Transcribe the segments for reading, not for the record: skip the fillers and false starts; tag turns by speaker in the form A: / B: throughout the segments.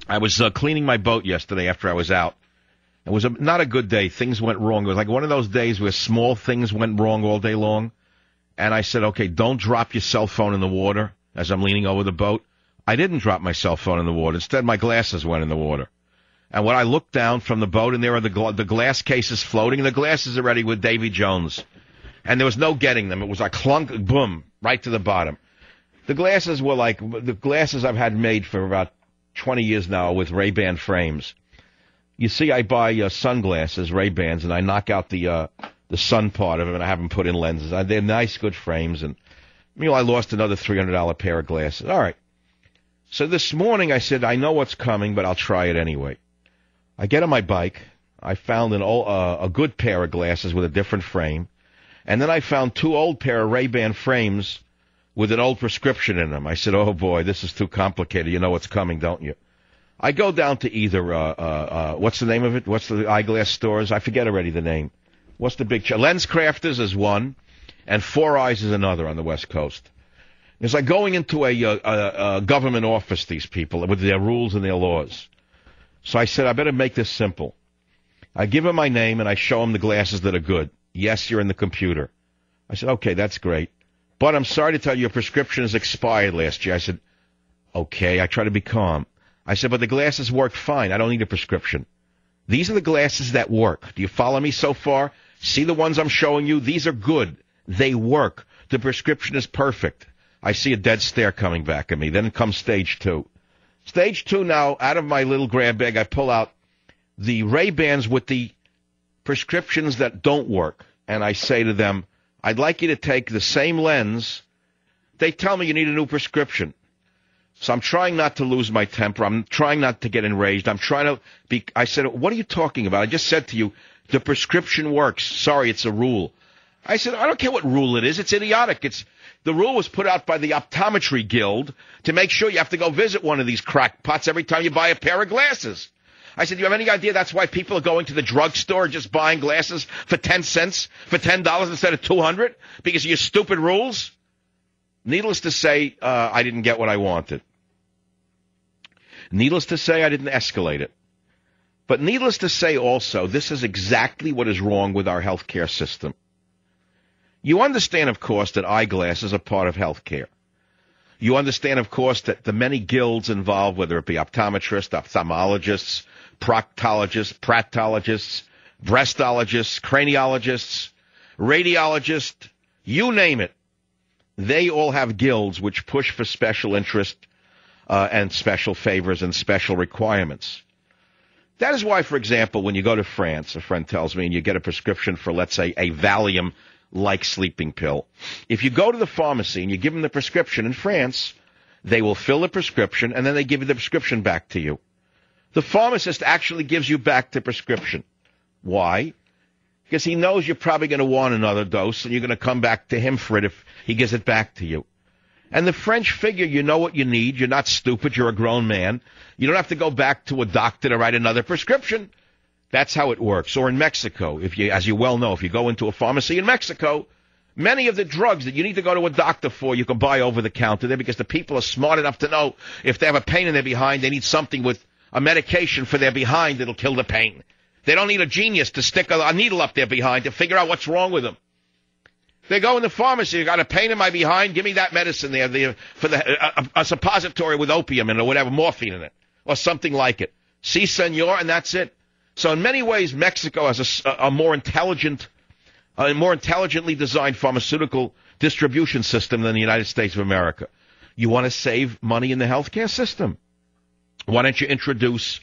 A: I was cleaning my boat yesterday after I was out. It was not a good day. Things went wrong. It was like one of those days where small things went wrong all day long. And I said, okay, don't drop your cell phone in the water as I'm leaning over the boat. I didn't drop my cell phone in the water. Instead, my glasses went in the water. And when I looked down from the boat, and there are the glass cases floating, and the glasses are ready with Davy Jones. And there was no getting them. It was like clunk, boom, right to the bottom. The glasses were like the glasses I've had made for about 20 years now with Ray-Ban frames. You see, I buy sunglasses, Ray-Bans, and I knock out the sun part of them, and I have them put in lenses. They're nice, good frames. And I lost another $300 pair of glasses. All right. So this morning I said, I know what's coming, but I'll try it anyway. I get on my bike. I found a good pair of glasses with a different frame. And then I found 2 old pair of Ray-Ban frames with an old prescription in them. I said, oh, boy, this is too complicated. You know what's coming, don't you? I go down to either, what's the name of it? What's the eyeglass stores? I forget already the name. What's the big Lens Crafters is one, and Four Eyes is another on the West Coast. It's like going into a government office, these people, with their rules and their laws. So I said, I better make this simple. I give them my name, and I show them the glasses that are good. Yes, you're in the computer. I said, okay, that's great. But I'm sorry to tell you, your prescription is expired last year. I said, okay, I try to be calm. I said, but the glasses work fine. I don't need a prescription. These are the glasses that work. Do you follow me so far? See the ones I'm showing you? These are good. They work. The prescription is perfect. I see a dead stare coming back at me. Then comes stage 2. Stage 2 now, out of my little grab bag, I pull out the Ray-Bans with the prescriptions that don't work. And I say to them, I'd like you to take the same lens. They tell me you need a new prescription. So I'm trying not to lose my temper. I'm trying not to get enraged. I'm trying to be, I said, what are you talking about? I just said to you, the prescription works. Sorry, it's a rule. I said, I don't care what rule it is. It's idiotic. The rule was put out by the Optometry Guild to make sure you have to go visit one of these crackpots every time you buy a pair of glasses. I said, do you have any idea that's why people are going to the drugstore just buying glasses for 10 cents, for $10 instead of $200? Because of your stupid rules? Needless to say, I didn't get what I wanted. Needless to say, I didn't escalate it. But needless to say also, this is exactly what is wrong with our healthcare system. You understand, of course, that eyeglasses are part of healthcare. You understand, of course, that the many guilds involved, whether it be optometrists, ophthalmologists, proctologists, pratologists, breastologists, craniologists, radiologists, you name it, they all have guilds which push for special interest and special favors and special requirements. That is why, for example, when you go to France, a friend tells me, and you get a prescription for, let's say, a Valium-like sleeping pill, if you go to the pharmacy and you give them the prescription in France, they will fill the prescription, and then they give you the prescription back to you. The pharmacist actually gives you back the prescription. Why? Because he knows you're probably going to want another dose, and you're going to come back to him for it if he gives it back to you. And the French figure, you know what you need. You're not stupid. You're a grown man. You don't have to go back to a doctor to write another prescription. That's how it works. Or in Mexico, as you well know, if you go into a pharmacy in Mexico, many of the drugs that you need to go to a doctor for, you can buy over the counter there because the people are smart enough to know if they have a pain in their behind, they need something with a medication for their behind that'll kill the pain. They don't need a genius to stick a needle up their behind to figure out what's wrong with them. They go in the pharmacy, you got a pain in my behind, give me that medicine there for a suppository with opium in it or whatever, morphine in it, or something like it. Si, senor, and that's it. So in many ways, Mexico has a more intelligently designed pharmaceutical distribution system than the United States of America. You want to save money in the healthcare system? Why don't you introduce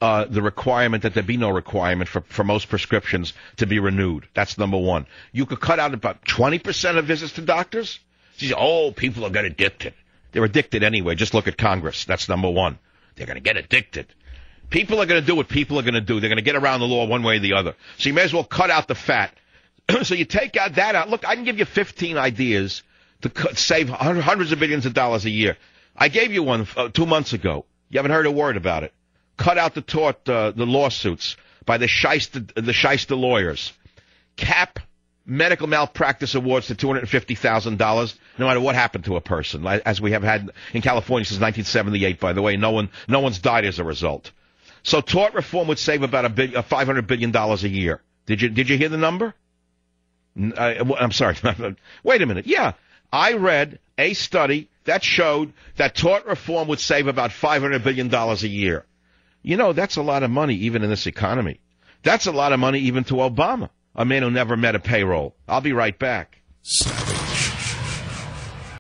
A: the requirement that there be no requirement for most prescriptions to be renewed? That's number one. You could cut out about 20% of visits to doctors. You say, oh, people are get addicted. They're addicted anyway. Just look at Congress. That's number one. They're going to get addicted. People are going to do what people are going to do. They're going to get around the law one way or the other. So you may as well cut out the fat. So you take out that out. Look, I can give you 15 ideas to save hundreds of billions of dollars a year. I gave you one 2 months ago. You haven't heard a word about it. Cut out the lawsuits by the shyster lawyers. Cap medical malpractice awards to $250,000. no matter what happened to a person, as we have had in California since 1978, by the way. No one's died as a result. So tort reform would save about $500 billion a year. Did you hear the number? I'm sorry. Wait a minute. Yeah, I read a study that showed that tort reform would save about $500 billion a year. You know, that's a lot of money even in this economy. That's a lot of money even to Obama, a man who never met a payroll. I'll be right back.